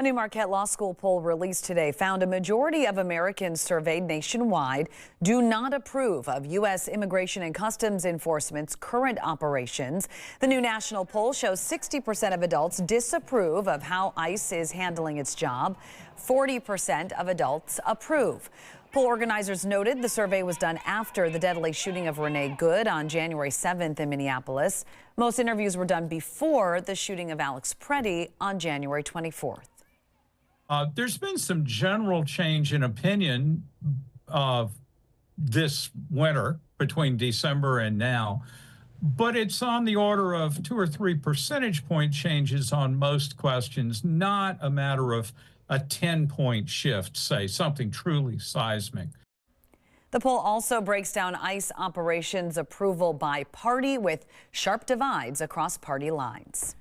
A new Marquette Law School poll released today found a majority of Americans surveyed nationwide do not approve of U.S. Immigration and Customs Enforcement's current operations. The new national poll shows 60% of adults disapprove of how ICE is handling its job. 40% of adults approve. Poll organizers noted the survey was done after the deadly shooting of Renee Good on January 7th in Minneapolis. Most interviews were done before the shooting of Alex Preddy on January 24th. There's been some general change in opinion this winter between December and now, but it's on the order of 2 or 3 percentage point changes on most questions, not a matter of a 10-point shift, say, something truly seismic. The poll also breaks down ICE operations approval by party with sharp divides across party lines.